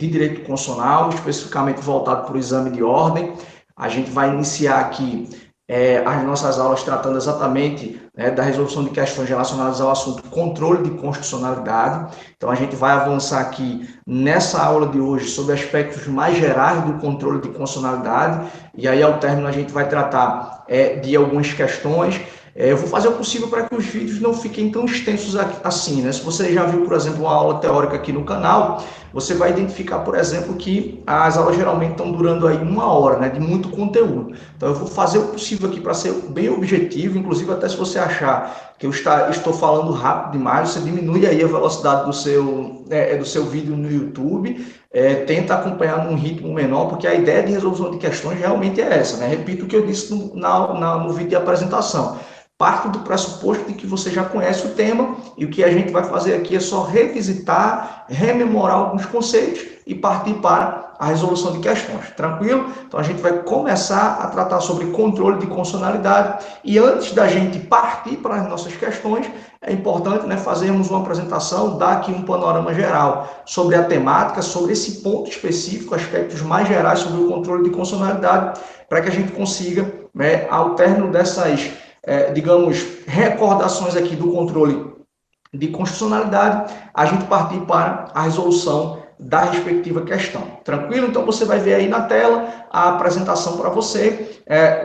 de direito constitucional, especificamente voltado para o exame de ordem. A gente vai iniciar aqui as nossas aulas tratando exatamente da resolução de questões relacionadas ao assunto controle de constitucionalidade. Então, a gente vai avançar aqui nessa aula de hoje sobre aspectos mais gerais do controle de constitucionalidade, e aí, ao término, a gente vai tratar de algumas questões. Eu vou fazer o possível para que os vídeos não fiquem tão extensos assim, né? Se você já viu, por exemplo, uma aula teórica aqui no canal, você vai identificar, por exemplo, que as aulas geralmente estão durando aí 1 hora, né, de muito conteúdo. Então, eu vou fazer o possível aqui para ser bem objetivo, inclusive até se você achar que eu estou falando rápido demais, você diminui aí a velocidade do seu vídeo no YouTube, tenta acompanhar num ritmo menor, porque a ideia de resolução de questões realmente é essa, né? Repito o que eu disse no vídeo de apresentação. Parte do pressuposto de que você já conhece o tema e o que a gente vai fazer aqui é só revisitar, rememorar alguns conceitos e partir para a resolução de questões. Tranquilo? Então, a gente vai começar a tratar sobre controle de constitucionalidade e antes da gente partir para as nossas questões, é importante, né, fazermos uma apresentação, dar aqui um panorama geral sobre a temática, sobre esse ponto específico, aspectos mais gerais sobre o controle de constitucionalidade, para que a gente consiga, né, ao término dessas digamos, recordações aqui do controle de constitucionalidade, a gente partir para a resolução da respectiva questão. Tranquilo? Então, você vai ver aí na tela a apresentação para você.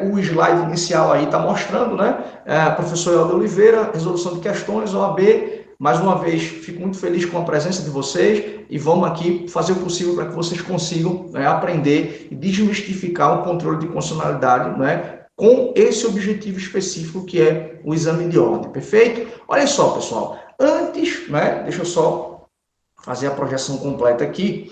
O slide inicial aí está mostrando, né? Professor Helder Oliveira, resolução de questões, OAB. Mais uma vez, fico muito feliz com a presença de vocês e vamos aqui fazer o possível para que vocês consigam aprender e desmistificar o controle de constitucionalidade, né? Com esse objetivo específico que é o exame de ordem, perfeito? Olha só, pessoal, antes, né, deixa eu só fazer a projeção completa aqui,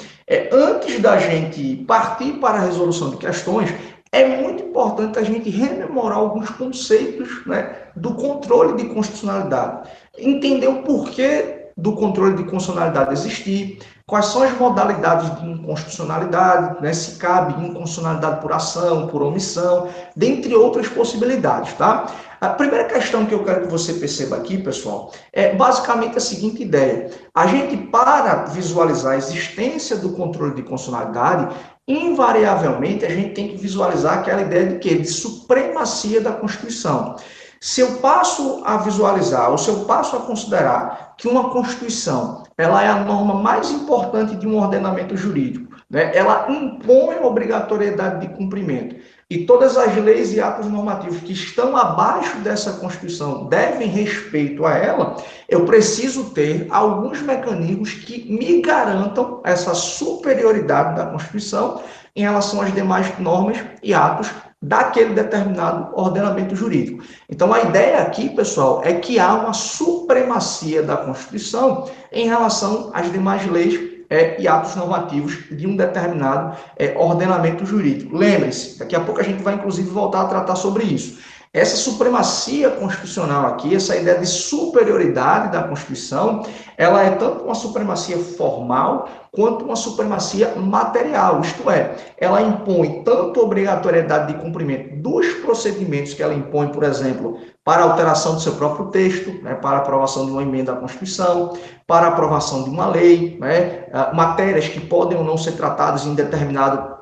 antes da gente partir para a resolução de questões, é muito importante a gente rememorar alguns conceitos, né, do controle de constitucionalidade, entender o porquê do controle de constitucionalidade existir, quais são as modalidades de inconstitucionalidade, né, se cabe inconstitucionalidade por ação, por omissão, dentre outras possibilidades, tá? A primeira questão que eu quero que você perceba aqui, pessoal, é basicamente a seguinte ideia. A gente, para visualizar a existência do controle de constitucionalidade, invariavelmente a gente tem que visualizar aquela ideia de quê? De supremacia da Constituição. Se eu passo a visualizar, ou se eu passo a considerar que uma Constituição ela é a norma mais importante de um ordenamento jurídico, né? Ela impõe obrigatoriedade de cumprimento, e todas as leis e atos normativos que estão abaixo dessa Constituição devem respeito a ela, eu preciso ter alguns mecanismos que me garantam essa superioridade da Constituição em relação às demais normas e atos daquele determinado ordenamento jurídico. Então, a ideia aqui, pessoal, é que há uma supremacia da Constituição em relação às demais leis e atos normativos de um determinado ordenamento jurídico. Lembre-se, daqui a pouco a gente vai, inclusive, voltar a tratar sobre isso. Essa supremacia constitucional aqui, essa ideia de superioridade da Constituição, ela é tanto uma supremacia formal quanto uma supremacia material, isto é, ela impõe tanto obrigatoriedade de cumprimento dos procedimentos que ela impõe, por exemplo, para a alteração do seu próprio texto, né, para a aprovação de uma emenda à Constituição, para a aprovação de uma lei, né, matérias que podem ou não ser tratadas em determinado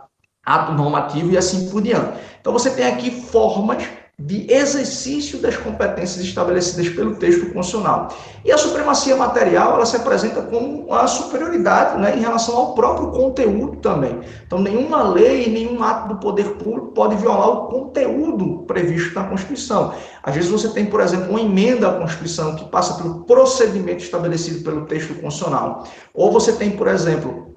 ato normativo e assim por diante. Então, você tem aqui formas de exercício das competências estabelecidas pelo texto constitucional. E a supremacia material, ela se apresenta como uma superioridade, né, em relação ao próprio conteúdo também. Então, nenhuma lei, nenhum ato do poder público pode violar o conteúdo previsto na Constituição. Às vezes você tem, por exemplo, uma emenda à Constituição que passa pelo procedimento estabelecido pelo texto constitucional. Ou você tem, por exemplo,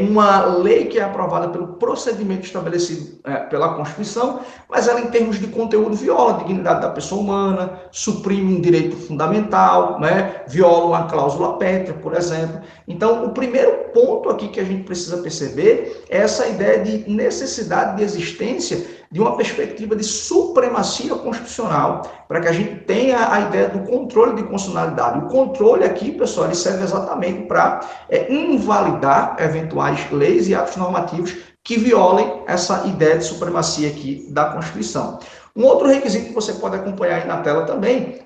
uma lei que é aprovada pelo procedimento estabelecido pela Constituição, mas ela, em termos de conteúdo, viola a dignidade da pessoa humana, suprime um direito fundamental, né? Viola uma cláusula pétrea, por exemplo. Então, o primeiro ponto aqui que a gente precisa perceber é essa ideia de necessidade de existência de uma perspectiva de supremacia constitucional, para que a gente tenha a ideia do controle de constitucionalidade. O controle aqui, pessoal, ele serve exatamente para invalidar eventuais leis e atos normativos que violem essa ideia de supremacia aqui da Constituição. Um outro requisito que você pode acompanhar aí na tela também,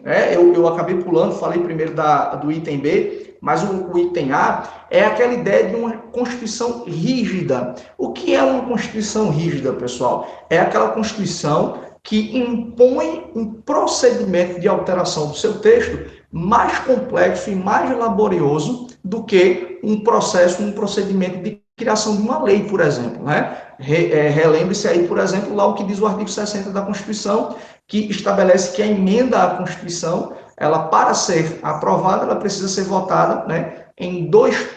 eu acabei pulando, falei primeiro do item B, Mas o item A é aquela ideia de uma Constituição rígida. O que é uma Constituição rígida, pessoal? É aquela Constituição que impõe um procedimento de alteração do seu texto mais complexo e mais laborioso do que um procedimento de criação de uma lei, por exemplo, né? Relembre-se aí, por exemplo, lá o que diz o artigo 60 da Constituição, que estabelece que a emenda à Constituição, ela, para ser aprovada, ela precisa ser votada, né, em 2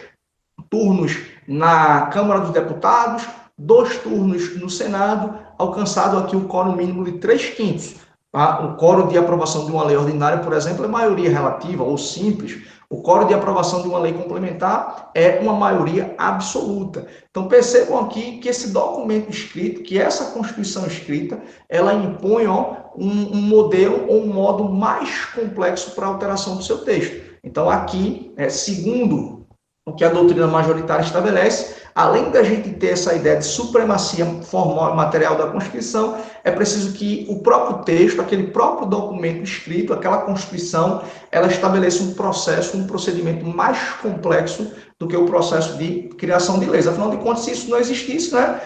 turnos na Câmara dos Deputados, 2 turnos no Senado, alcançado aqui o quórum mínimo de 3/5. Tá? O quórum de aprovação de uma lei ordinária, por exemplo, é maioria relativa ou simples. O quórum de aprovação de uma lei complementar é uma maioria absoluta. Então, percebam aqui que esse documento escrito, que essa Constituição escrita, ela impõe um modelo ou um modo mais complexo para a alteração do seu texto. Então, aqui, segundo o que a doutrina majoritária estabelece, além da gente ter essa ideia de supremacia formal e material da Constituição, é preciso que o próprio texto, aquele próprio documento escrito, aquela Constituição, ela estabeleça um processo, um procedimento mais complexo do que o processo de criação de leis. Afinal de contas, se isso não existisse, né,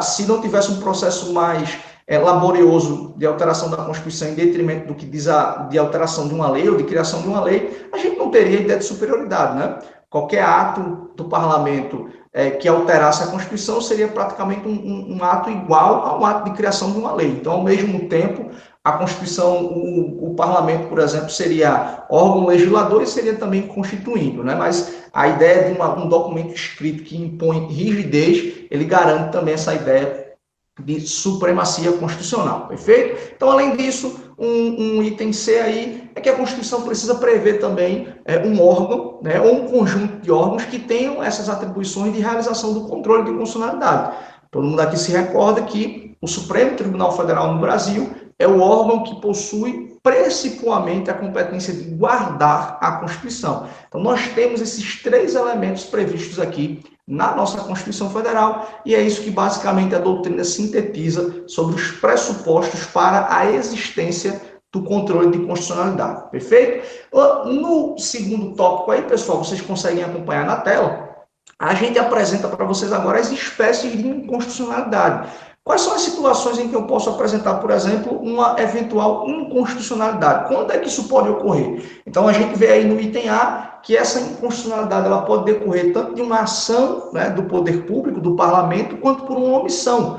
se não tivesse um processo mais laborioso de alteração da Constituição em detrimento do que diz de alteração de uma lei ou de criação de uma lei, a gente não teria ideia de superioridade, né? Qualquer ato do parlamento que alterasse a Constituição seria praticamente um ato igual a um ato de criação de uma lei. Então, ao mesmo tempo, a Constituição, o parlamento, por exemplo, seria órgão legislador e seria também constituindo, né? Mas a ideia de um documento escrito que impõe rigidez, ele garante também essa ideia de supremacia constitucional, perfeito? Então, além disso, um item C aí é que a Constituição precisa prever também um órgão, né, ou um conjunto de órgãos que tenham essas atribuições de realização do controle de constitucionalidade. Todo mundo aqui se recorda que o Supremo Tribunal Federal no Brasil é o órgão que possui principalmente a competência de guardar a Constituição. Então, nós temos esses 3 elementos previstos aqui na nossa Constituição Federal, e é isso que basicamente a doutrina sintetiza sobre os pressupostos para a existência do controle de constitucionalidade, perfeito? No segundo tópico aí, pessoal, vocês conseguem acompanhar na tela, a gente apresenta para vocês agora as espécies de inconstitucionalidade. Quais são as situações em que eu posso apresentar, por exemplo, uma eventual inconstitucionalidade? Quando é que isso pode ocorrer? Então, a gente vê aí no item A que essa inconstitucionalidade ela pode decorrer tanto de uma ação, né, do poder público, do parlamento, quanto por uma omissão.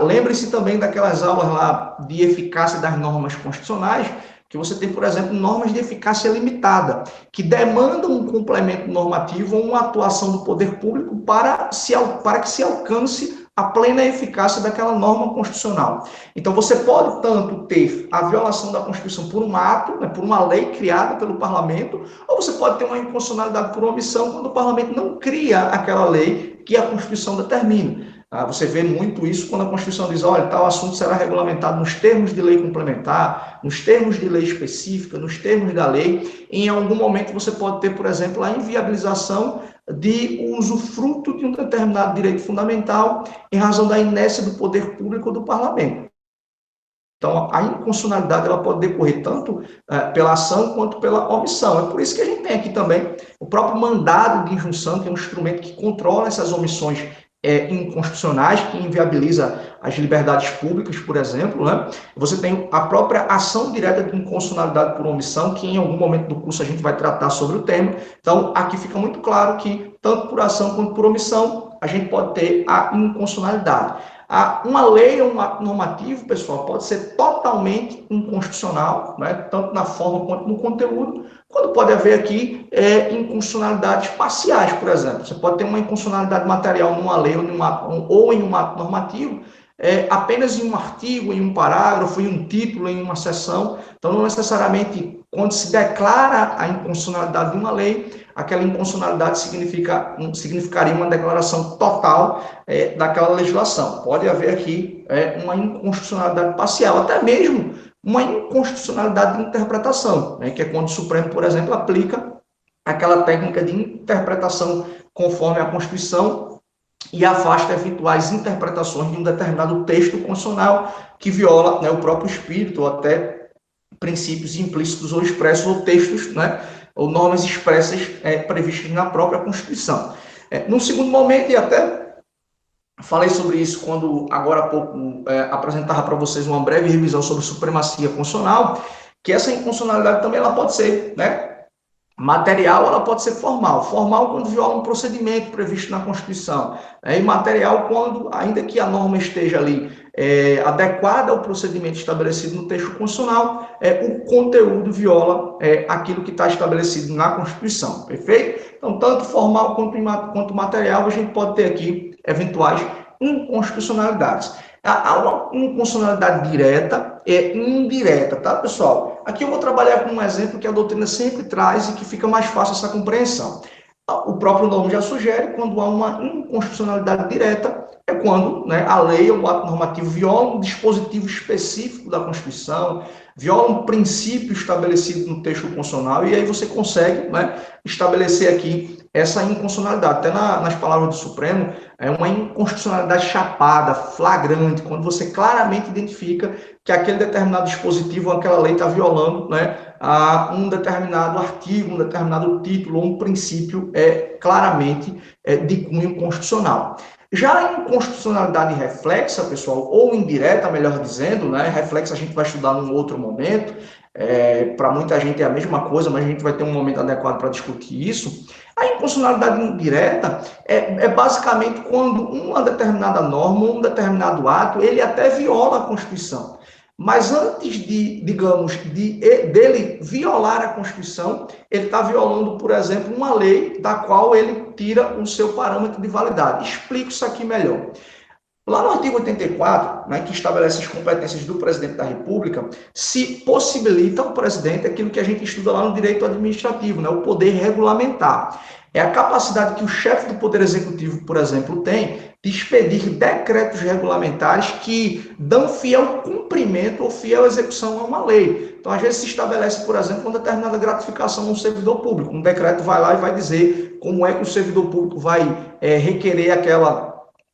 Lembre-se também daquelas aulas lá de eficácia das normas constitucionais, que você tem, por exemplo, normas de eficácia limitada, que demandam um complemento normativo ou uma atuação do poder público para que se alcance a plena eficácia daquela norma constitucional. Então, você pode tanto ter a violação da Constituição por um ato, né, por uma lei criada pelo parlamento, ou você pode ter uma inconstitucionalidade por omissão quando o parlamento não cria aquela lei que a Constituição determina. Você vê muito isso quando a Constituição diz, olha, tal assunto será regulamentado nos termos de lei complementar, nos termos de lei específica, nos termos da lei. Em algum momento você pode ter, por exemplo, a inviabilização de usufruto de um determinado direito fundamental em razão da inércia do poder público ou do parlamento. Então, a inconstitucionalidade ela pode decorrer tanto pela ação quanto pela omissão. É por isso que a gente tem aqui também o próprio mandado de injunção, que é um instrumento que controla essas omissões inconstitucionais, que inviabiliza as liberdades públicas, por exemplo, né? Você tem a própria ação direta de inconstitucionalidade por omissão, que em algum momento do curso a gente vai tratar sobre o tema. Então, aqui fica muito claro que, tanto por ação quanto por omissão, a gente pode ter a inconstitucionalidade. Uma lei ou um ato normativo, pessoal, pode ser totalmente inconstitucional, né? Tanto na forma quanto no conteúdo, quando pode haver aqui inconstitucionalidades parciais, por exemplo. Você pode ter uma inconstitucionalidade material numa lei ou em um ato normativo, apenas em um artigo, em um parágrafo, em um título, em uma seção. Então, não necessariamente, quando se declara a inconstitucionalidade de uma lei, aquela inconstitucionalidade significaria uma declaração total daquela legislação. Pode haver aqui uma inconstitucionalidade parcial, até mesmo uma inconstitucionalidade de interpretação, né, que é quando o Supremo, por exemplo, aplica aquela técnica de interpretação conforme a Constituição e afasta eventuais interpretações de um determinado texto constitucional que viola, né, o próprio espírito ou até princípios implícitos ou expressos ou textos, né, ou normas expressas previstas na própria Constituição. No segundo momento, e até falei sobre isso quando, agora há pouco, apresentava para vocês uma breve revisão sobre supremacia constitucional, que essa inconstitucionalidade também ela pode ser, né, material, ela pode ser formal. Formal quando viola um procedimento previsto na Constituição. E material quando, ainda que a norma esteja ali adequada ao procedimento estabelecido no texto constitucional, o conteúdo viola aquilo que está estabelecido na Constituição. Perfeito? Então, tanto formal quanto material, a gente pode ter aqui eventuais inconstitucionalidades. Há uma inconstitucionalidade direta e indireta, tá, pessoal? Aqui eu vou trabalhar com um exemplo que a doutrina sempre traz e que fica mais fácil essa compreensão. O próprio nome já sugere, quando há uma inconstitucionalidade direta, é quando, né, a lei ou o ato normativo viola um dispositivo específico da Constituição, viola um princípio estabelecido no texto constitucional, e aí você consegue, né, estabelecer aqui essa inconstitucionalidade. Até nas palavras do Supremo, é uma inconstitucionalidade chapada, flagrante, quando você claramente identifica que aquele determinado dispositivo, aquela lei está violando, né, um determinado artigo, um determinado título, um princípio claramente de cunho constitucional. Já a inconstitucionalidade reflexa, pessoal, ou indireta, melhor dizendo, né, reflexa a gente vai estudar num outro momento, para muita gente é a mesma coisa, mas a gente vai ter um momento adequado para discutir isso. A inconstitucionalidade indireta é basicamente quando uma determinada norma, um determinado ato, ele até viola a Constituição. Mas antes digamos, dele violar a Constituição, ele está violando, por exemplo, uma lei da qual ele tira o seu parâmetro de validade. Explico isso aqui melhor. Lá no artigo 84, né, que estabelece as competências do presidente da República, se possibilita ao presidente aquilo que a gente estuda lá no direito administrativo, né, o poder regulamentar. É a capacidade que o chefe do Poder Executivo, por exemplo, tem de expedir decretos regulamentares que dão fiel cumprimento ou fiel execução a uma lei. Então, às vezes, se estabelece, por exemplo, uma determinada gratificação a um servidor público. Um decreto vai lá e vai dizer como é que o servidor público vai requerer aquela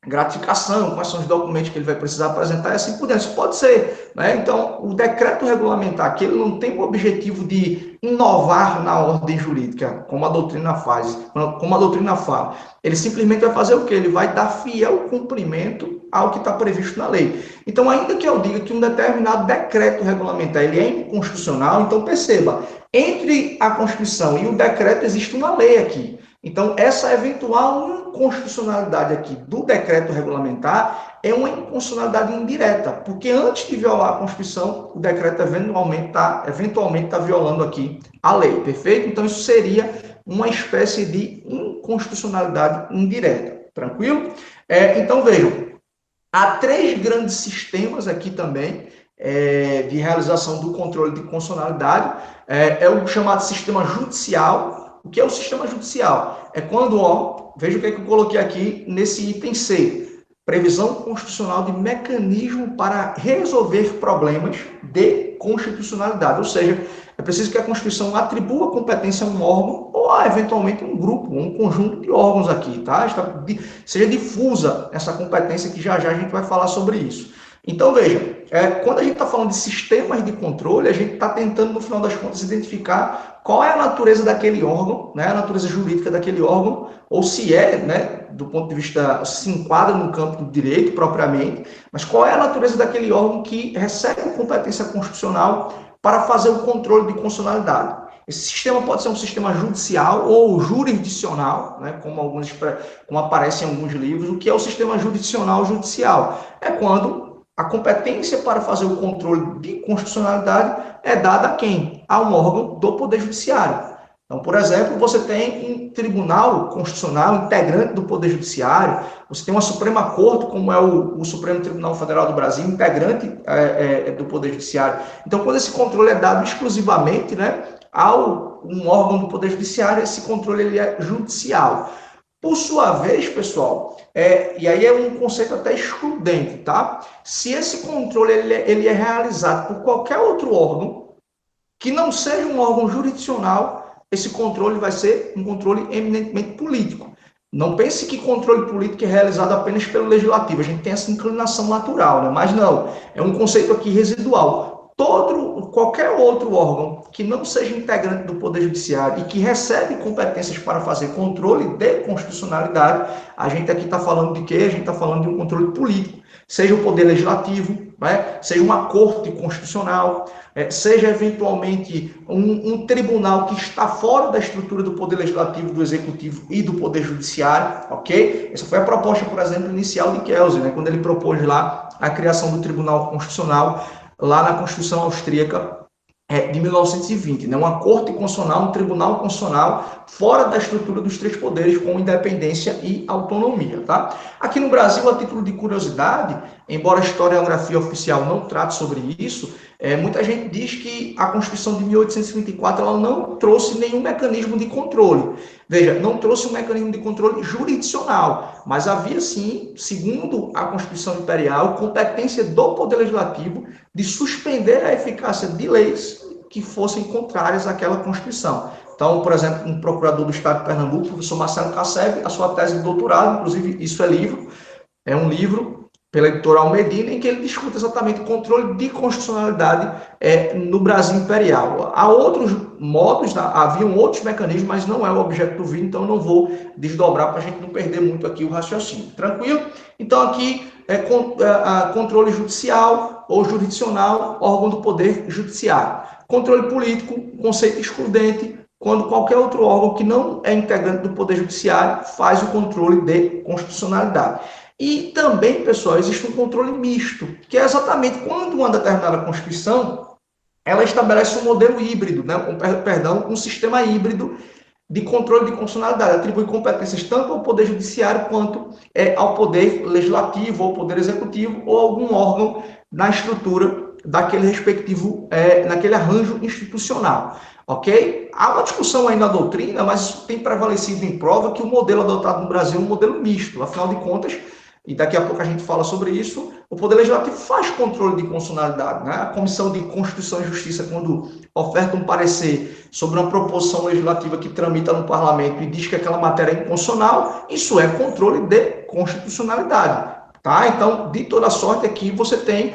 gratificação, quais são os documentos que ele vai precisar apresentar e assim por diante. Isso pode ser, né? Então, o decreto regulamentar aqui, ele não tem o objetivo de inovar na ordem jurídica, como a doutrina faz, como a doutrina fala. Ele simplesmente vai fazer o quê? Ele vai dar fiel cumprimento ao que está previsto na lei. Então, ainda que eu diga que um determinado decreto regulamentar ele é inconstitucional, então perceba, entre a Constituição e o decreto existe uma lei aqui. Então, essa eventual inconstitucionalidade aqui do decreto regulamentar é uma inconstitucionalidade indireta, porque antes de violar a Constituição, o decreto eventualmente está violando aqui a lei, perfeito? Então, isso seria uma espécie de inconstitucionalidade indireta, tranquilo? Então, vejam, há três grandes sistemas aqui também de realização do controle de constitucionalidade. É o chamado sistema judicial. O que é o sistema judicial? É quando, veja o que é que eu coloquei aqui nesse item C, previsão constitucional de mecanismo para resolver problemas de constitucionalidade, ou seja, é preciso que a Constituição atribua competência a um órgão ou a, eventualmente, um grupo, um conjunto de órgãos aqui, tá? Seja difusa essa competência, que já a gente vai falar sobre isso. Então, veja, quando a gente está falando de sistemas de controle, a gente está tentando, no final das contas, identificar qual é a natureza daquele órgão, né, a natureza jurídica daquele órgão, ou se né, do ponto de vista, se enquadra no campo do direito propriamente, mas qual é a natureza daquele órgão que recebe competência constitucional para fazer o controle de constitucionalidade. Esse sistema pode ser um sistema judicial ou jurisdicional, né, como aparece em alguns livros. O que é o sistema jurisdicional judicial? É quando a competência para fazer o controle de constitucionalidade é dada a quem? A um órgão do Poder Judiciário. Então, por exemplo, você tem um tribunal constitucional integrante do Poder Judiciário, você tem uma Suprema Corte, como é o Supremo Tribunal Federal do Brasil, integrante do Poder Judiciário. Então, quando esse controle é dado exclusivamente, né, a um órgão do Poder Judiciário, esse controle ele é judicial. Por sua vez, pessoal, e aí é um conceito até excludente, tá? Se esse controle ele é realizado por qualquer outro órgão, que não seja um órgão jurisdicional, esse controle vai ser um controle eminentemente político. Não pense que controle político é realizado apenas pelo legislativo, a gente tem essa inclinação natural, né? Mas não, é um conceito aqui residual. qualquer outro órgão que não seja integrante do Poder Judiciário e que recebe competências para fazer controle de constitucionalidade, a gente aqui está falando de quê? A gente está falando de um controle político, seja o Poder Legislativo, né? Seja uma Corte Constitucional, seja eventualmente um tribunal que está fora da estrutura do Poder Legislativo, do Executivo e do Poder Judiciário, ok? Essa foi a proposta, por exemplo, inicial de Kelsey, né? Quando ele propôs lá a criação do Tribunal Constitucional, lá na Constituição Austríaca de 1920, né? Uma corte constitucional, um tribunal constitucional fora da estrutura dos três poderes, com independência e autonomia, tá? Aqui no Brasil, a título de curiosidade, embora a historiografia oficial não trate sobre isso, muita gente diz que a Constituição de 1834 ela não trouxe nenhum mecanismo de controle. Veja, não trouxe um mecanismo de controle jurisdicional, mas havia sim, segundo a Constituição Imperial, competência do Poder Legislativo de suspender a eficácia de leis que fossem contrárias àquela Constituição. Então, por exemplo, um procurador do Estado de Pernambuco, o professor Marcelo Casseb, a sua tese de doutorado, inclusive isso é um livro pela editora Almedina, em que ele discute exatamente o controle de constitucionalidade no Brasil imperial. Há outros modos, haviam outros mecanismos, mas não é o objeto do vídeo, então eu não vou desdobrar para a gente não perder muito aqui o raciocínio. Tranquilo? Então aqui controle judicial ou jurisdicional, órgão do Poder Judiciário. Controle político, conceito excludente, quando qualquer outro órgão que não é integrante do Poder Judiciário faz o controle de constitucionalidade. E também, pessoal, existe um controle misto, que é exatamente quando uma determinada Constituição ela estabelece um modelo híbrido, né? Um sistema híbrido de controle de constitucionalidade, atribui competências tanto ao Poder Judiciário quanto ao Poder Legislativo, ao Poder Executivo ou algum órgão na estrutura daquele respectivo, naquele arranjo institucional. Ok? Há uma discussão aí na doutrina, mas isso tem prevalecido em prova que o modelo adotado no Brasil é um modelo misto. Afinal de contas, e daqui a pouco a gente fala sobre isso, o Poder Legislativo faz controle de constitucionalidade, né? A Comissão de Constituição e Justiça, quando oferta um parecer sobre uma proposição legislativa que tramita no Parlamento e diz que aquela matéria é inconstitucional, isso é controle de constitucionalidade. Tá? Então, de toda sorte aqui, você tem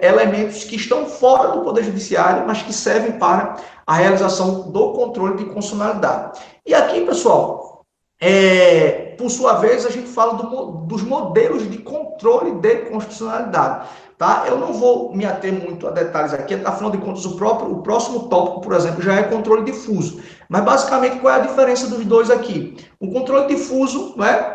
elementos que estão fora do Poder Judiciário, mas que servem para a realização do controle de constitucionalidade. E aqui, pessoal, por sua vez, a gente fala dos modelos de controle de constitucionalidade. Tá? Eu não vou me ater muito a detalhes aqui, afinal de contas, o próximo tópico, por exemplo, já é controle difuso. Mas, basicamente, qual é a diferença dos dois aqui? O controle difuso, né?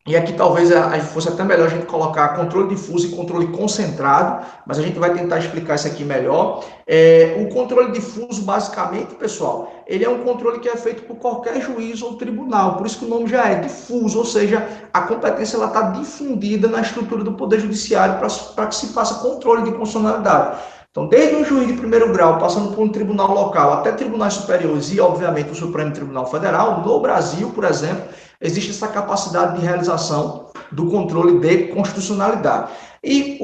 E aqui talvez fosse até melhor a gente colocar controle difuso e controle concentrado, mas a gente vai tentar explicar isso aqui melhor. O controle difuso, basicamente, pessoal, ele é um controle que é feito por qualquer juiz ou tribunal, por isso que o nome já é difuso, ou seja, a competência está difundida na estrutura do Poder Judiciário para que se faça controle de constitucionalidade. Então, desde um juiz de primeiro grau, passando por um tribunal local, até tribunais superiores e, obviamente, o Supremo Tribunal Federal, no Brasil, por exemplo, existe essa capacidade de realização do controle de constitucionalidade. E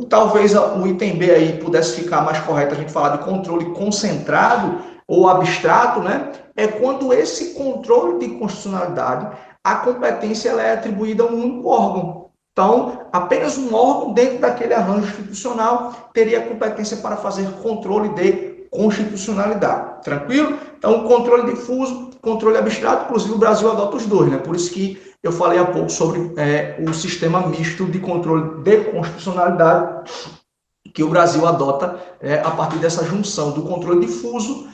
talvez o item B aí pudesse ficar mais correto a gente falar de controle concentrado ou abstrato, né? É quando esse controle de constitucionalidade, a competência ela é atribuída a um único órgão. Então, apenas um órgão dentro daquele arranjo institucional teria competência para fazer controle de constitucionalidade. Tranquilo? Então, controle difuso, controle abstrato, inclusive o Brasil adota os dois, né? Por isso que eu falei há pouco sobre o sistema misto de controle de constitucionalidade que o Brasil adota a partir dessa junção do controle difuso,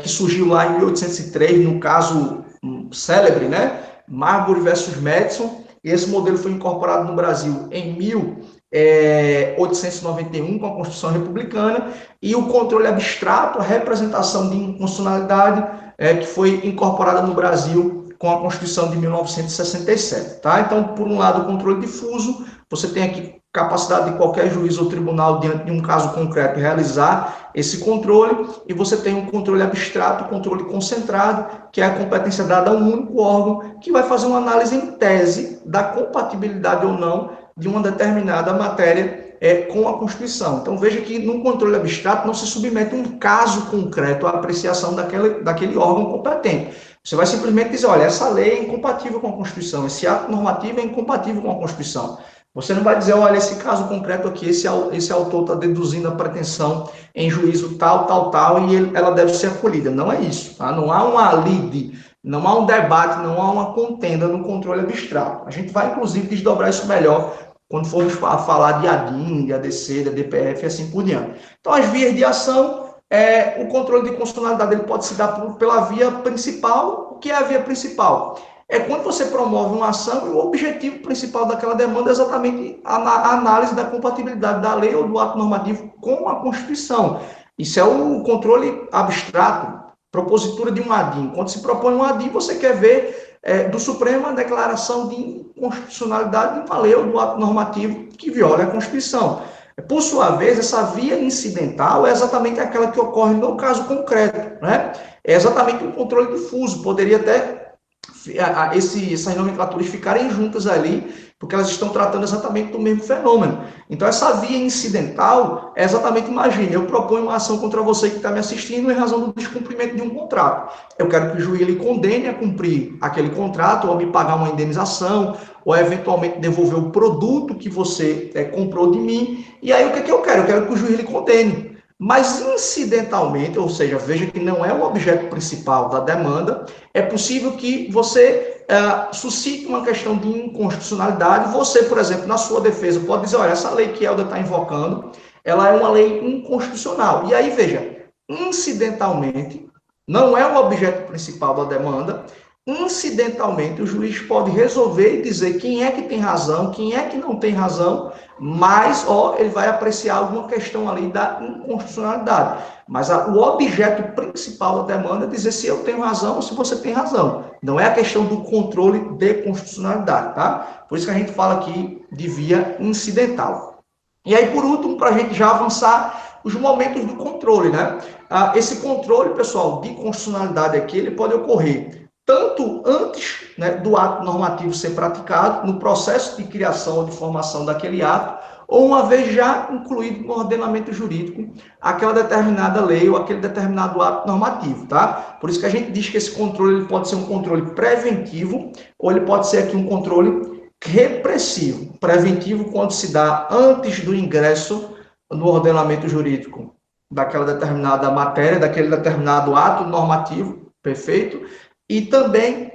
que surgiu lá em 1803, no caso célebre, né? Marbury versus Madison, e esse modelo foi incorporado no Brasil em 1891, com a Constituição Republicana, e o controle abstrato, a representação de inconstitucionalidade, que foi incorporada no Brasil com a Constituição de 1967. Tá? Então, por um lado, o controle difuso, você tem aqui capacidade de qualquer juiz ou tribunal, diante de um caso concreto, realizar esse controle, e você tem um controle abstrato, controle concentrado, que é a competência dada a um único órgão, que vai fazer uma análise em tese da compatibilidade ou não de uma determinada matéria com a Constituição. Então, veja que no controle abstrato não se submete um caso concreto à apreciação daquele órgão competente. Você vai simplesmente dizer, olha, essa lei é incompatível com a Constituição, esse ato normativo é incompatível com a Constituição. Você não vai dizer, olha, esse caso concreto aqui, esse autor está deduzindo a pretensão em juízo tal, tal, tal, e ela deve ser acolhida. Não é isso, tá? Não há uma lide, não há um debate, não há uma contenda no controle abstrato. A gente vai, inclusive, desdobrar isso melhor quando formos falar de ADIM, de ADC, de DPF e assim por diante. Então, as vias de ação, o controle de constitucionalidade ele pode se dar pela via principal. O que é a via principal? É quando você promove uma ação e o objetivo principal daquela demanda é exatamente a análise da compatibilidade da lei ou do ato normativo com a Constituição. Isso é o controle abstrato, propositura de um ADIM. Quando se propõe um ADIM, você quer ver do Supremo a declaração de inconstitucionalidade de uma lei ou do ato normativo que viola a Constituição. Por sua vez, essa via incidental é exatamente aquela que ocorre no caso concreto, né? É exatamente um controle difuso, poderia até essas nomenclaturas ficarem juntas ali, porque elas estão tratando exatamente do mesmo fenômeno. Então, essa via incidental é exatamente, imagine, eu proponho uma ação contra você que está me assistindo em razão do descumprimento de um contrato. Eu quero que o juiz ele condene a cumprir aquele contrato, ou me pagar uma indenização, ou eventualmente devolver o produto que você comprou de mim. E aí, o que é que eu quero? Eu quero que o juiz ele condene. Mas incidentalmente, ou seja, veja que não é o objeto principal da demanda, é possível que você suscite uma questão de inconstitucionalidade. Você, por exemplo, na sua defesa, pode dizer, olha, essa lei que Helder está invocando, ela é uma lei inconstitucional. E aí, veja, incidentalmente, não é o objeto principal da demanda, incidentalmente o juiz pode resolver e dizer quem é que tem razão, quem é que não tem razão, mas ele vai apreciar alguma questão ali da inconstitucionalidade. Mas o objeto principal da demanda é dizer se eu tenho razão ou se você tem razão. Não é a questão do controle de constitucionalidade, tá? Por isso que a gente fala aqui de via incidental. E aí, por último, para a gente já avançar, os momentos do controle, né? Esse controle, pessoal, de constitucionalidade aqui, ele pode ocorrer tanto antes, né, do ato normativo ser praticado, no processo de criação ou de formação daquele ato, ou uma vez já incluído no ordenamento jurídico aquela determinada lei ou aquele determinado ato normativo, tá? Por isso que a gente diz que esse controle ele pode ser um controle preventivo ou ele pode ser aqui um controle repressivo. Preventivo quando se dá antes do ingresso no ordenamento jurídico daquela determinada matéria, daquele determinado ato normativo, perfeito? E também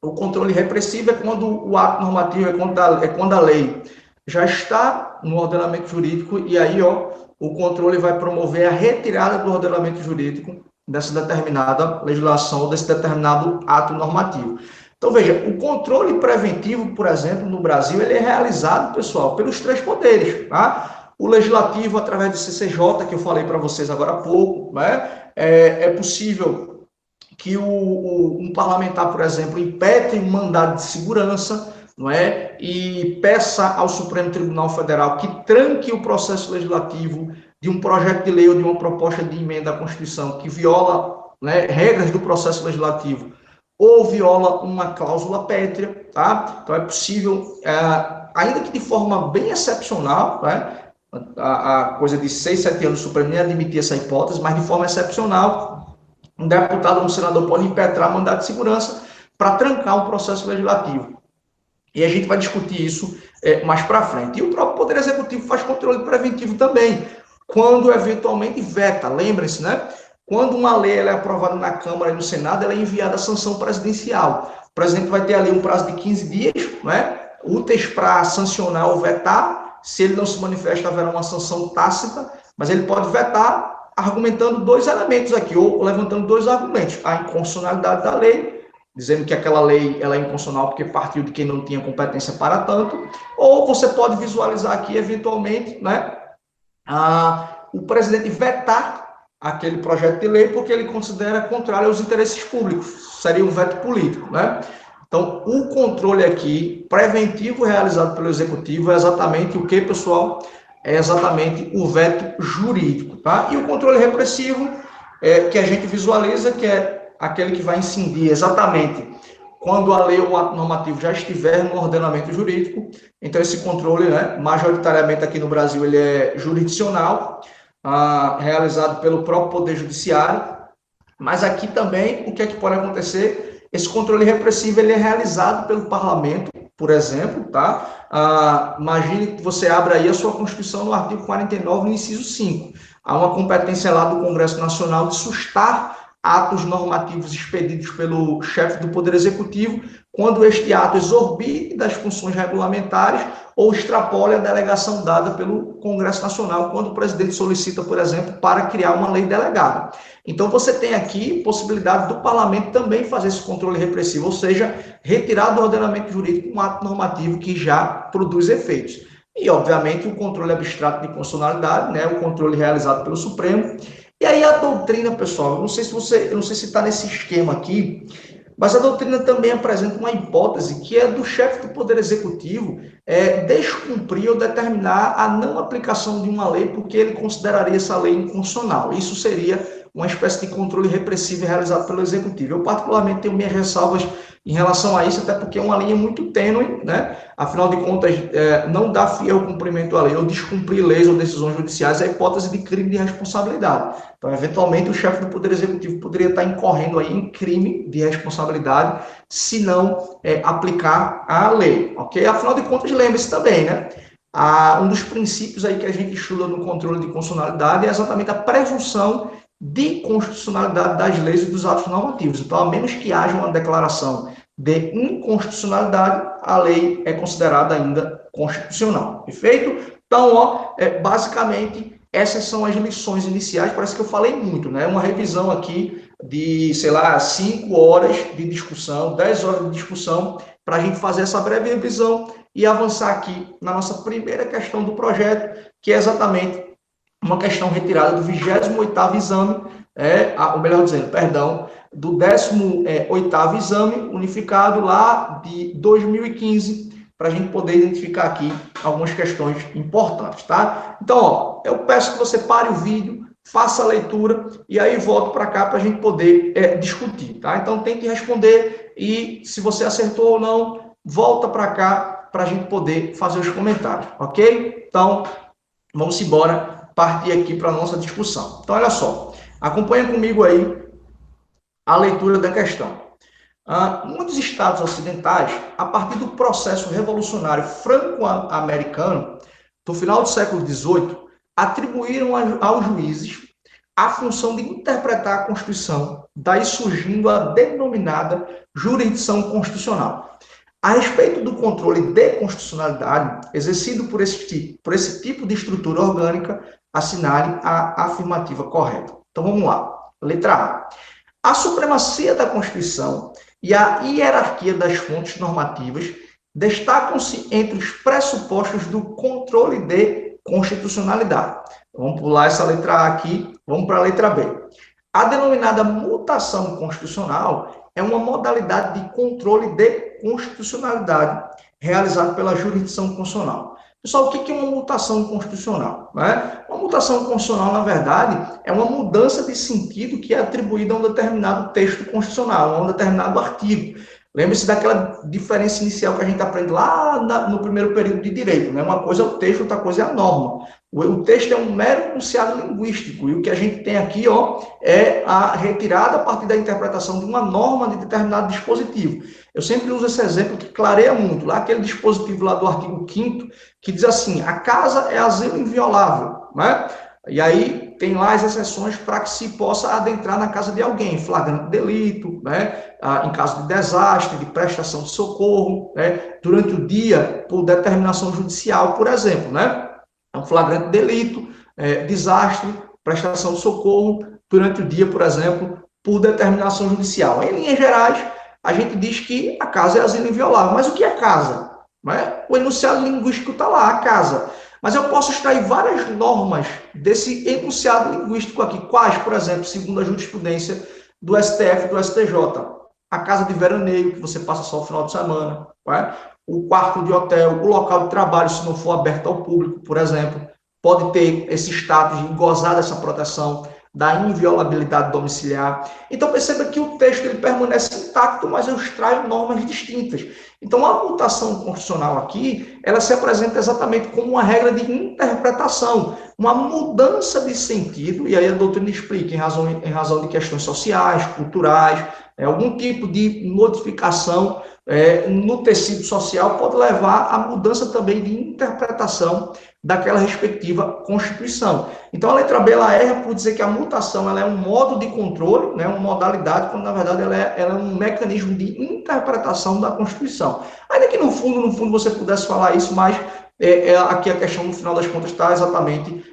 o controle repressivo é quando o ato normativo, é quando a lei já está no ordenamento jurídico e aí o controle vai promover a retirada do ordenamento jurídico dessa determinada legislação, desse determinado ato normativo. Então, veja, o controle preventivo, por exemplo, no Brasil, ele é realizado, pessoal, pelos três poderes, tá? O legislativo, através do CCJ, que eu falei para vocês agora há pouco, né? É possível que um parlamentar, por exemplo, impetre um mandado de segurança, não é? E peça ao Supremo Tribunal Federal que tranque o processo legislativo de um projeto de lei ou de uma proposta de emenda à Constituição que viola, né, regras do processo legislativo ou viola uma cláusula pétrea, tá? Então é possível, ainda que de forma bem excepcional, né? A coisa de 6, 7 anos o Supremo nem admitir essa hipótese, mas de forma excepcional, um deputado ou um senador pode impetrar mandado de segurança para trancar um processo legislativo. E a gente vai discutir isso mais para frente. E o próprio Poder Executivo faz controle preventivo também, quando eventualmente veta. Lembrem-se, né? Quando uma lei é aprovada na Câmara e no Senado, ela é enviada à sanção presidencial. O presidente vai ter ali um prazo de 15 dias, né, úteis para sancionar ou vetar. Se ele não se manifesta, haverá uma sanção tácita, mas ele pode vetar argumentando dois elementos aqui, ou levantando dois argumentos. A inconstitucionalidade da lei, dizendo que aquela lei ela é inconstitucional porque partiu de quem não tinha competência para tanto, ou você pode visualizar aqui, eventualmente, né, o presidente vetar aquele projeto de lei porque ele considera contrário aos interesses públicos, seria um veto político, né? Então, o controle aqui, preventivo realizado pelo Executivo, é exatamente o que, pessoal? É exatamente o veto jurídico, tá? E o controle repressivo, que a gente visualiza, que é aquele que vai incidir exatamente quando a lei ou o ato normativo já estiver no ordenamento jurídico. Então, esse controle, né, majoritariamente aqui no Brasil, ele é jurisdicional, realizado pelo próprio Poder Judiciário, mas aqui também, o que é que pode acontecer? Esse controle repressivo ele é realizado pelo parlamento, por exemplo, tá? Imagine que você abra aí a sua Constituição no artigo 49, no inciso 5. Há uma competência lá do Congresso Nacional de sustar atos normativos expedidos pelo chefe do Poder Executivo, quando este ato exorbite das funções regulamentares ou extrapole a delegação dada pelo Congresso Nacional, quando o presidente solicita, por exemplo, para criar uma lei delegada. Então, você tem aqui possibilidade do parlamento também fazer esse controle repressivo, ou seja, retirar do ordenamento jurídico um ato normativo que já produz efeitos. E, obviamente, o controle abstrato de constitucionalidade, né, o controle realizado pelo Supremo. E aí a doutrina, pessoal, eu não sei se está nesse esquema aqui, mas a doutrina também apresenta uma hipótese que é do chefe do Poder Executivo descumprir ou determinar a não aplicação de uma lei porque ele consideraria essa lei inconstitucional. Isso seria uma espécie de controle repressivo realizado pelo Executivo. Eu, particularmente, tenho minhas ressalvas em relação a isso, até porque é uma linha muito tênue, né? Afinal de contas, não dá fiel cumprimento à lei ou descumprir leis ou decisões judiciais é a hipótese de crime de responsabilidade. Então, eventualmente, o chefe do Poder Executivo poderia estar incorrendo aí em crime de responsabilidade se não aplicar a lei, ok? Afinal de contas, lembre-se também, né? Um dos princípios aí que a gente estuda no controle de constitucionalidade é exatamente a presunção de constitucionalidade das leis e dos atos normativos. Então, a menos que haja uma declaração de inconstitucionalidade, a lei é considerada ainda constitucional. Perfeito? Então, basicamente, essas são as lições iniciais. Parece que eu falei muito, né? Uma revisão aqui de, 5 horas de discussão, 10 horas de discussão, para a gente fazer essa breve revisão e avançar aqui na nossa primeira questão do projeto, que é exatamente uma questão retirada do 28º exame, ou melhor dizendo, perdão, do 18º exame unificado lá de 2015, para a gente poder identificar aqui algumas questões importantes, tá? Então, eu peço que você pare o vídeo, faça a leitura e aí volto para cá para a gente poder discutir, tá? Então, tente responder e se você acertou ou não, volta para cá para a gente poder fazer os comentários, ok? Então, vamos embora partir aqui para a nossa discussão. Então, olha só, acompanha comigo aí a leitura da questão. Muitos estados ocidentais, a partir do processo revolucionário franco-americano, do final do século XVIII, atribuíram aos juízes a função de interpretar a Constituição, daí surgindo a denominada jurisdição constitucional. A respeito do controle de constitucionalidade exercido por esse tipo de estrutura orgânica, assinale a afirmativa correta. Então, vamos lá. Letra A. A supremacia da Constituição e a hierarquia das fontes normativas destacam-se entre os pressupostos do controle de constitucionalidade. Vamos pular essa letra A aqui, vamos para a letra B. A denominada mutação constitucional é uma modalidade de controle de constitucionalidade realizada pela jurisdição constitucional. Pessoal, o que é uma mutação constitucional? Uma mutação constitucional, na verdade, é uma mudança de sentido que é atribuída a um determinado texto constitucional, a um determinado artigo. Lembre-se daquela diferença inicial que a gente aprende lá no primeiro período de direito, né? Uma coisa é o texto, outra coisa é a norma. O texto é um mero enunciado linguístico, e o que a gente tem aqui é a retirada a partir da interpretação de uma norma de determinado dispositivo. Eu sempre uso esse exemplo que clareia muito, lá aquele dispositivo lá do artigo 5º, que diz assim, a casa é asilo inviolável, né? E aí tem lá as exceções para que se possa adentrar na casa de alguém, flagrante delito, né? Em caso de desastre, de prestação de socorro, né? Durante o dia, por determinação judicial, por exemplo, né? É um flagrante delito, desastre, prestação de socorro, durante o dia, por exemplo, por determinação judicial. Em linhas gerais, a gente diz que a casa é asilo inviolável. Mas o que é casa? O enunciado linguístico está lá, a casa. Mas eu posso extrair várias normas desse enunciado linguístico aqui. Quais, por exemplo, segundo a jurisprudência do STF e do STJ? A casa de veraneio, que você passa só o final de semana. O quarto de hotel, o local de trabalho, se não for aberto ao público, por exemplo, pode ter esse status de gozar dessa proteção da inviolabilidade domiciliar. Então, perceba que o texto ele permanece intacto, mas eu extraio normas distintas. Então, a mutação constitucional aqui, ela se apresenta exatamente como uma regra de interpretação, uma mudança de sentido, e aí a doutrina explica em razão de questões sociais, culturais, algum tipo de modificação no tecido social pode levar à mudança também de interpretação daquela respectiva Constituição. Então, a letra B, ela erra por dizer que a mutação ela é um modo de controle, né, uma modalidade, quando, na verdade, ela é um mecanismo de interpretação da Constituição. Ainda que, no fundo, você pudesse falar isso, mas aqui a questão, no final das contas, está exatamente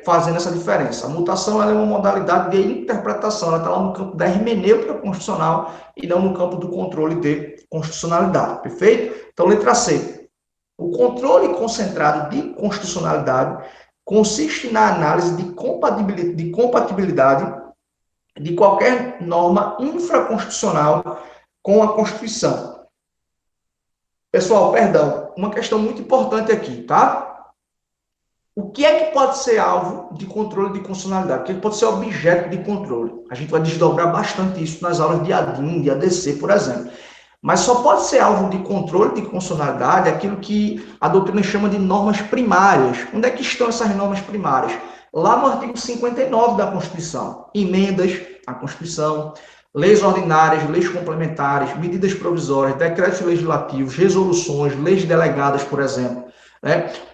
fazendo essa diferença. A mutação ela é uma modalidade de interpretação, ela está lá no campo da hermenêutica constitucional e não no campo do controle de constitucionalidade, perfeito? Então, letra C. O controle concentrado de constitucionalidade consiste na análise de compatibilidade de qualquer norma infraconstitucional com a Constituição. Pessoal, perdão, uma questão muito importante aqui, tá? O que é que pode ser alvo de controle de constitucionalidade? O que é que pode ser objeto de controle? A gente vai desdobrar bastante isso nas aulas de ADIM, de ADC, por exemplo. Mas só pode ser alvo de controle de constitucionalidade aquilo que a doutrina chama de normas primárias. Onde é que estão essas normas primárias? Lá no artigo 59 da Constituição. Emendas à Constituição, leis ordinárias, leis complementares, medidas provisórias, decretos legislativos, resoluções, leis delegadas, por exemplo.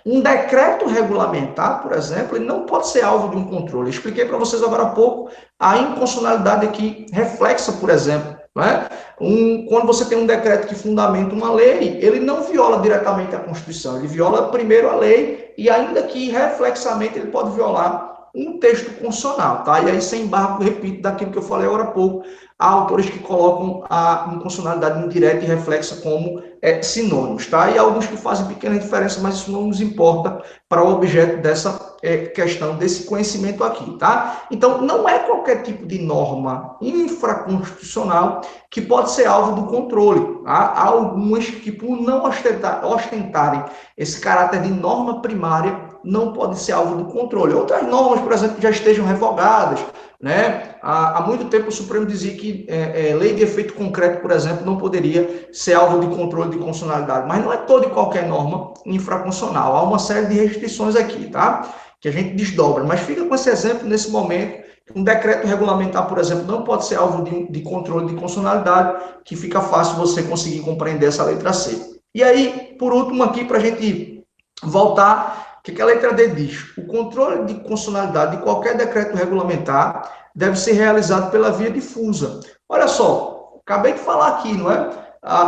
Um decreto regulamentar, por exemplo, ele não pode ser alvo de um controle. Eu expliquei para vocês agora há pouco a inconstitucionalidade aqui reflexa, por exemplo. Quando você tem um decreto que fundamenta uma lei, ele não viola diretamente a Constituição, ele viola primeiro a lei e ainda que reflexamente ele pode violar um texto constitucional, tá? E aí, sem embargo, repito daquilo que eu falei agora há pouco, há autores que colocam a inconstitucionalidade indireta e reflexa como sinônimos, tá? E há alguns que fazem pequena diferença, mas isso não nos importa para o objeto dessa questão, desse conhecimento aqui, tá? Então, não é qualquer tipo de norma infraconstitucional que pode ser alvo do controle, tá? Há algumas que, por não ostentarem esse caráter de norma primária, não podem ser alvo do controle. Outras normas, por exemplo, que já estejam revogadas, né? Há muito tempo o Supremo dizia que lei de efeito concreto, por exemplo, não poderia ser alvo de controle de constitucionalidade, mas não é toda e qualquer norma infraconstitucional. Há uma série de restrições aqui, tá? Que a gente desdobra, mas fica com esse exemplo nesse momento. Um decreto regulamentar, por exemplo, não pode ser alvo de controle de constitucionalidade, que fica fácil você conseguir compreender essa letra C. E aí, por último, aqui, para a gente voltar, o que a letra D diz? O controle de constitucionalidade de qualquer decreto regulamentar deve ser realizado pela via difusa. Olha só, acabei de falar aqui, não é?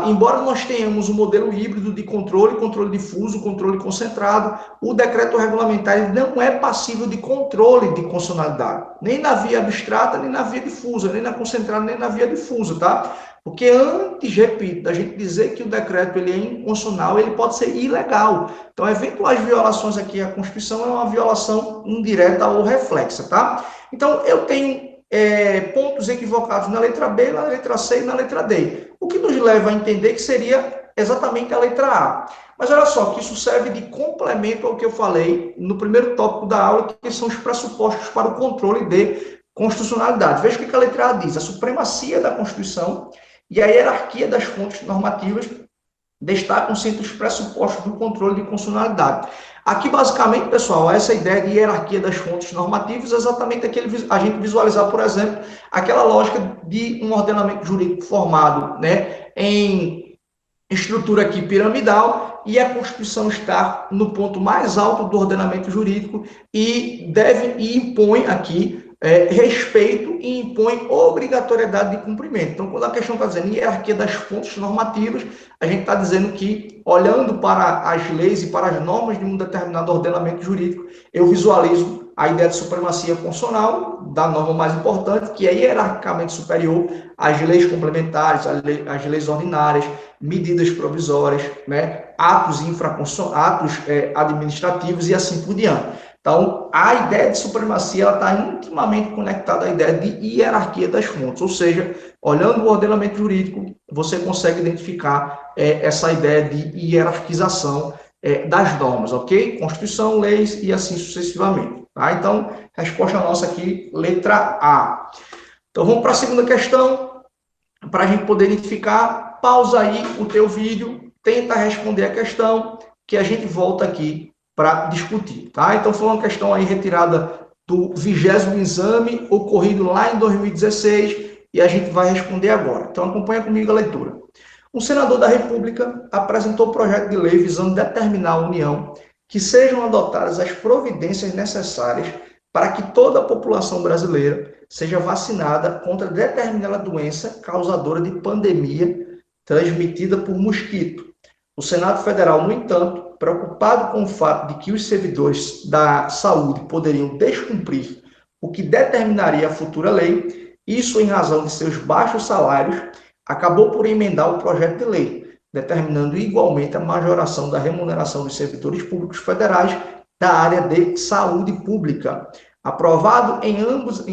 Embora nós tenhamos um modelo híbrido de controle difuso, controle concentrado, o decreto regulamentar não é passível de controle de constitucionalidade, nem na via abstrata, nem na via difusa, nem na concentrada, nem na via difusa, tá? Porque antes, repito, da gente dizer que o decreto ele é inconstitucional, ele pode ser ilegal. Então, eventuais violações aqui à Constituição é uma violação indireta ou reflexa, tá? Então, eu tenho pontos equivocados na letra B, na letra C e na letra D. O que nos leva a entender que seria exatamente a letra A. Mas olha só, que isso serve de complemento ao que eu falei no primeiro tópico da aula, que são os pressupostos para o controle de constitucionalidade. Veja o que a letra A diz. A supremacia da Constituição e a hierarquia das fontes normativas destacam-se entre os pressupostos do controle de constitucionalidade. Aqui, basicamente, pessoal, essa ideia de hierarquia das fontes normativas é exatamente a gente visualizar, por exemplo, aquela lógica de um ordenamento jurídico formado, né, em estrutura aqui piramidal, e a Constituição está no ponto mais alto do ordenamento jurídico e impõe aqui respeito e impõe obrigatoriedade de cumprimento. Então, quando a questão está dizendo hierarquia das fontes normativas, a gente está dizendo que, olhando para as leis e para as normas de um determinado ordenamento jurídico, eu visualizo a ideia de supremacia constitucional da norma mais importante, que é hierarquicamente superior às leis complementares, às leis ordinárias, medidas provisórias, né, atos administrativos e assim por diante. Então, a ideia de supremacia está intimamente conectada à ideia de hierarquia das fontes, ou seja, olhando o ordenamento jurídico, você consegue identificar essa ideia de hierarquização das normas, ok? Constituição, leis e assim sucessivamente. Tá? Então, resposta nossa aqui, letra A. Então, vamos para a segunda questão, para a gente poder identificar. Pausa aí o teu vídeo, tenta responder a questão, que a gente volta aqui para discutir, tá? Então, foi uma questão aí retirada do 20º exame, ocorrido lá em 2016, e a gente vai responder agora. Então, acompanha comigo a leitura. Um senador da República apresentou o projeto de lei visando determinar à União que sejam adotadas as providências necessárias para que toda a população brasileira seja vacinada contra determinada doença causadora de pandemia transmitida por mosquito. O Senado Federal, no entanto, preocupado com o fato de que os servidores da saúde poderiam descumprir o que determinaria a futura lei, isso em razão de seus baixos salários, acabou por emendar o projeto de lei, determinando igualmente a majoração da remuneração dos servidores públicos federais da área de saúde pública. Aprovado em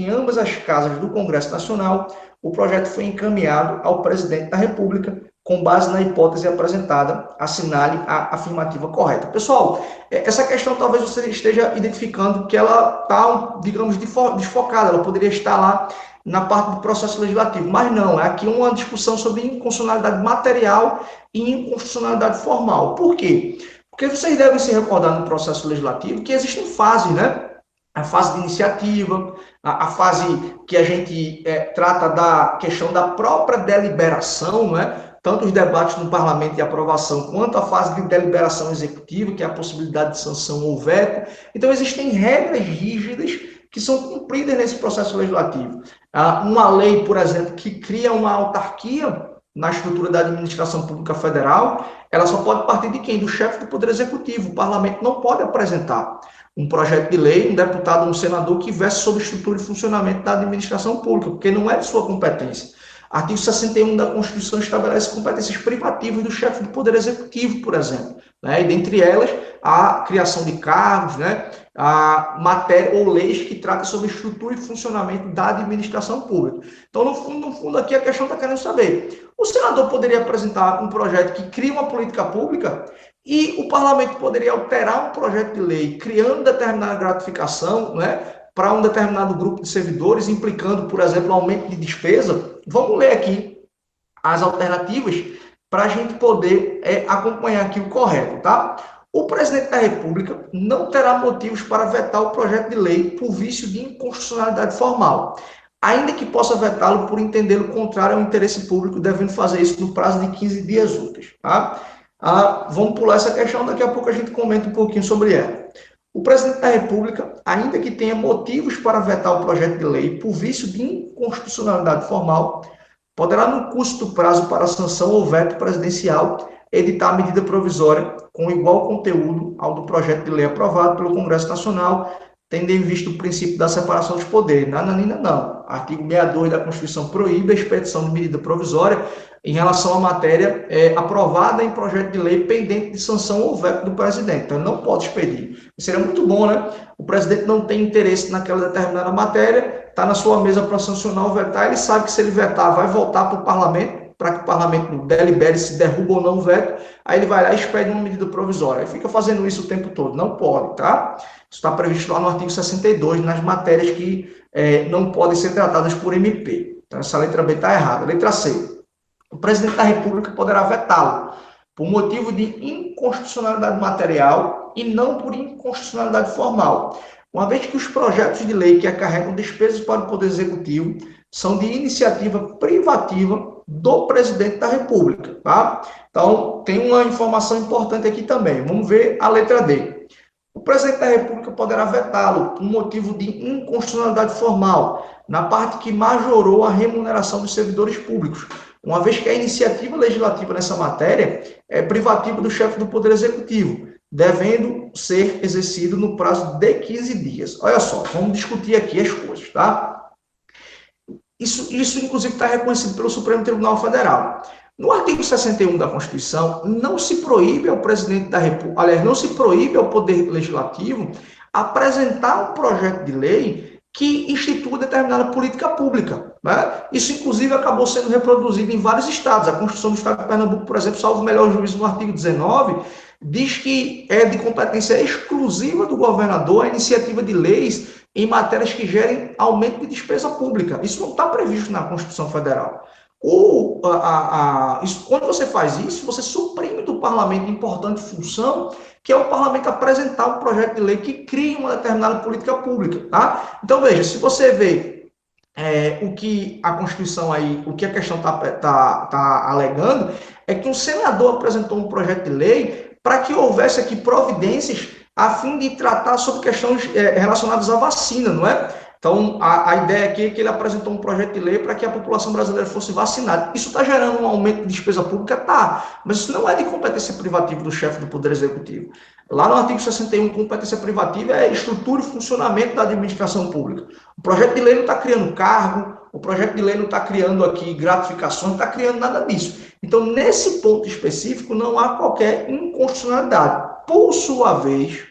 ambas as casas do Congresso Nacional, o projeto foi encaminhado ao presidente da República, com base na hipótese apresentada, assinale a afirmativa correta. Pessoal, essa questão talvez você esteja identificando que ela está, digamos, desfocada, ela poderia estar lá na parte do processo legislativo, mas não, é aqui uma discussão sobre inconstitucionalidade material e inconstitucionalidade formal. Por quê? Porque vocês devem se recordar no processo legislativo que existem fases, né? A fase de iniciativa, a fase que a gente trata da questão da própria deliberação, né? Tanto os debates no parlamento e aprovação, quanto a fase de deliberação executiva, que é a possibilidade de sanção ou veto. Então, existem regras rígidas que são cumpridas nesse processo legislativo. Uma lei, por exemplo, que cria uma autarquia na estrutura da administração pública federal, ela só pode partir de quem? Do chefe do Poder Executivo. O parlamento não pode apresentar um projeto de lei, um deputado, um senador que verse sobre a estrutura e funcionamento da administração pública, porque não é de sua competência. Artigo 61 da Constituição estabelece competências privativas do chefe do Poder Executivo, por exemplo, né? E dentre elas, a criação de cargos, né? A matéria ou leis que tratam sobre a estrutura e funcionamento da administração pública. Então, no fundo, aqui a questão está querendo saber, o senador poderia apresentar um projeto que cria uma política pública e o parlamento poderia alterar um projeto de lei criando determinada gratificação, né, para um determinado grupo de servidores, implicando, por exemplo, aumento de despesa. Vamos ler aqui as alternativas para a gente poder acompanhar aqui o correto, tá? O presidente da República não terá motivos para vetar o projeto de lei por vício de inconstitucionalidade formal, ainda que possa vetá-lo por entendê-lo contrário ao interesse público, devendo fazer isso no prazo de 15 dias úteis, tá? Vamos pular essa questão, daqui a pouco a gente comenta um pouquinho sobre ela. O presidente da República, ainda que tenha motivos para vetar o projeto de lei por vício de inconstitucionalidade formal, poderá, no curso do prazo para sanção ou veto presidencial, editar a medida provisória com igual conteúdo ao do projeto de lei aprovado pelo Congresso Nacional, tendo em vista o princípio da separação dos poderes. Nananina, não. Artigo 62 da Constituição proíbe a expedição de medida provisória em relação à matéria aprovada em projeto de lei pendente de sanção ou veto do presidente. Então, ele não pode expedir. Seria muito bom, né? O presidente não tem interesse naquela determinada matéria, está na sua mesa para sancionar ou vetar, ele sabe que se ele vetar, vai voltar para o parlamento, para que o parlamento delibere se derruba ou não o veto, aí ele vai lá e expede uma medida provisória. Ele fica fazendo isso o tempo todo. Não pode, tá? Isso está previsto lá no artigo 62, nas matérias que não podem ser tratadas por MP. Então, essa letra B está errada. Letra C. O presidente da República poderá vetá-lo por motivo de inconstitucionalidade material e não por inconstitucionalidade formal, uma vez que os projetos de lei que acarretam despesas para o Poder Executivo são de iniciativa privativa do presidente da República, tá? Então, tem uma informação importante aqui também. Vamos ver a letra D. O presidente da República poderá vetá-lo por motivo de inconstitucionalidade formal, na parte que majorou a remuneração dos servidores públicos, uma vez que a iniciativa legislativa nessa matéria é privativa do chefe do Poder Executivo, devendo ser exercido no prazo de 15 dias. Olha só, vamos discutir aqui as coisas, tá? Isso inclusive, está reconhecido pelo Supremo Tribunal Federal. No artigo 61 da Constituição, não se proíbe ao presidente da República, aliás, não se proíbe ao Poder Legislativo apresentar um projeto de lei que institua determinada política pública, né? Isso, inclusive, acabou sendo reproduzido em vários estados. A Constituição do Estado de Pernambuco, por exemplo, salvo o melhor juízo no artigo 19, diz que é de competência exclusiva do governador a iniciativa de leis em matérias que gerem aumento de despesa pública. Isso não está previsto na Constituição Federal. Quando você faz isso, você suprime do parlamento importante função, que é o parlamento apresentar um projeto de lei que crie uma determinada política pública, tá? Então, veja, se você vê o que a Constituição aí, o que a questão tá alegando, é que um senador apresentou um projeto de lei para que houvesse aqui providências a fim de tratar sobre questões relacionadas à vacina, não é? Então, a ideia aqui é que ele apresentou um projeto de lei para que a população brasileira fosse vacinada. Isso está gerando um aumento de despesa pública? Tá, mas isso não é de competência privativa do chefe do Poder Executivo. Lá no artigo 61, competência privativa é estrutura e funcionamento da administração pública. O projeto de lei não está criando cargo, o projeto de lei não está criando aqui gratificações, não está criando nada disso. Então, nesse ponto específico, não há qualquer inconstitucionalidade. Por sua vez,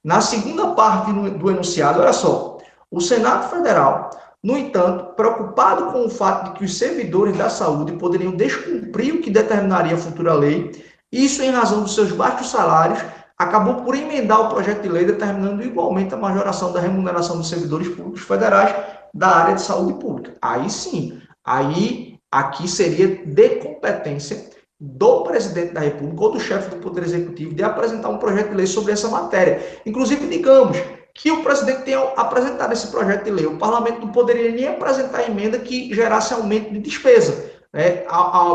na segunda parte do enunciado, olha só, o Senado Federal, no entanto, preocupado com o fato de que os servidores da saúde poderiam descumprir o que determinaria a futura lei, isso em razão dos seus baixos salários, acabou por emendar o projeto de lei determinando igualmente a majoração da remuneração dos servidores públicos federais da área de saúde pública. Aí sim, aqui seria de competência do presidente da República ou do chefe do Poder Executivo de apresentar um projeto de lei sobre essa matéria. Inclusive, digamos que o presidente tenha apresentado esse projeto de lei, o parlamento não poderia nem apresentar emenda que gerasse aumento de despesa.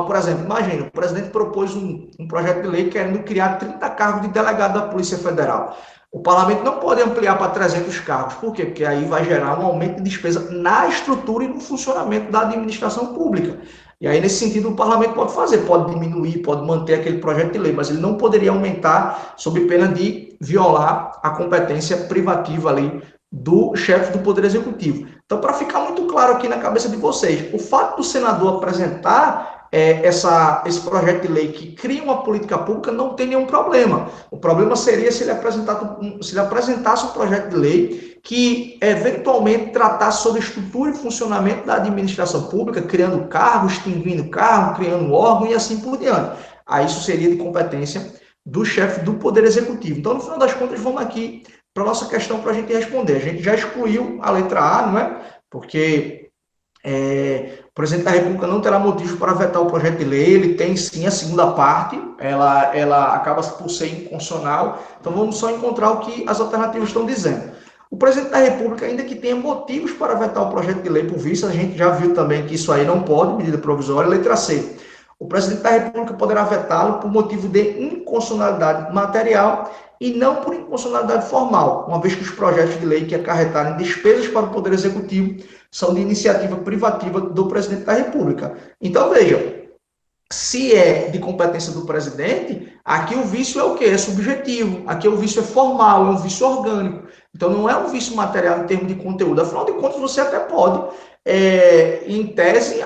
Por exemplo, imagina, o presidente propôs um projeto de lei querendo criar 30 cargos de delegado da Polícia Federal. O parlamento não pode ampliar para 300 cargos. Por quê? Porque aí vai gerar um aumento de despesa na estrutura e no funcionamento da administração pública. E aí, nesse sentido, o parlamento pode fazer, pode diminuir, pode manter aquele projeto de lei, mas ele não poderia aumentar sob pena de violar a competência privativa ali do chefe do Poder Executivo. Então, para ficar muito claro aqui na cabeça de vocês, o fato do senador apresentar esse projeto de lei que cria uma política pública não tem nenhum problema. O problema seria se ele apresentasse um projeto de lei que eventualmente tratasse sobre a estrutura e funcionamento da administração pública, criando cargo, extinguindo cargo, criando órgão e assim por diante. Aí isso seria de competência do chefe do Poder Executivo. Então, no final das contas, vamos aqui para a nossa questão para a gente responder. A gente já excluiu a letra A, não é? Porque o presidente da República não terá motivo para vetar o projeto de lei, ele tem sim a segunda parte, ela acaba por ser inconstitucional, então vamos só encontrar o que as alternativas estão dizendo. O presidente da República, ainda que tenha motivos para vetar o projeto de lei por vista, a gente já viu também que isso aí não pode, medida provisória, letra C. O presidente da República poderá vetá-lo por motivo de inconstitucionalidade material e não por inconstitucionalidade formal, uma vez que os projetos de lei que acarretarem despesas para o Poder Executivo são de iniciativa privativa do presidente da República. Então, veja, se é de competência do presidente, aqui o vício é o quê? É subjetivo. Aqui o vício é formal, é um vício orgânico. Então, não é um vício material em termos de conteúdo. Afinal de contas, você até pode, em tese,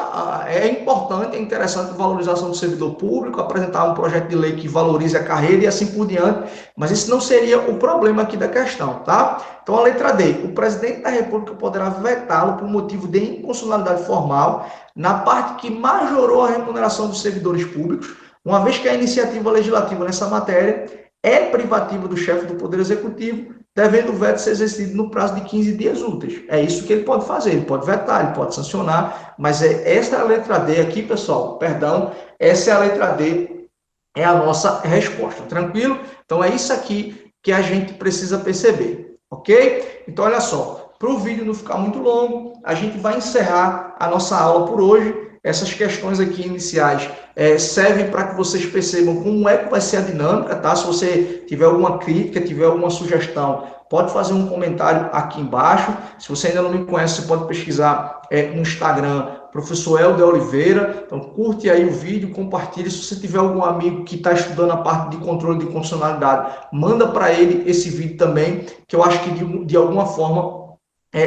é importante, é interessante a valorização do servidor público, apresentar um projeto de lei que valorize a carreira e assim por diante, mas isso não seria o problema aqui da questão, tá? Então, a letra D, o presidente da República poderá vetá-lo por motivo de inconstitucionalidade formal na parte que majorou a remuneração dos servidores públicos, uma vez que a iniciativa legislativa nessa matéria é privativa do chefe do Poder Executivo, devendo o veto ser exercido no prazo de 15 dias úteis. É isso que ele pode fazer, ele pode vetar, ele pode sancionar, mas essa é a letra D aqui, pessoal, perdão, essa é a letra D, é a nossa resposta, tranquilo? Então, é isso aqui que a gente precisa perceber, ok? Então, olha só, para o vídeo não ficar muito longo, a gente vai encerrar a nossa aula por hoje. Essas questões aqui iniciais servem para que vocês percebam como é que vai ser a dinâmica, tá? Se você tiver alguma crítica, tiver alguma sugestão, pode fazer um comentário aqui embaixo. Se você ainda não me conhece, você pode pesquisar no Instagram, professor Helder Oliveira. Então, curte aí o vídeo, compartilhe. Se você tiver algum amigo que está estudando a parte de controle de constitucionalidade, manda para ele esse vídeo também, que eu acho que de alguma forma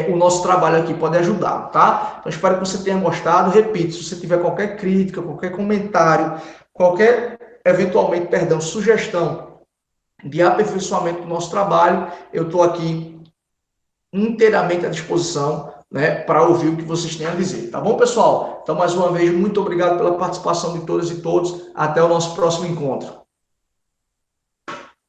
o nosso trabalho aqui pode ajudar, tá? Então, espero que você tenha gostado. Repito, se você tiver qualquer crítica, qualquer comentário, eventualmente, sugestão de aperfeiçoamento do nosso trabalho, eu estou aqui inteiramente à disposição, né, para ouvir o que vocês têm a dizer. Tá bom, pessoal? Então, mais uma vez, muito obrigado pela participação de todas e todos. Até o nosso próximo encontro.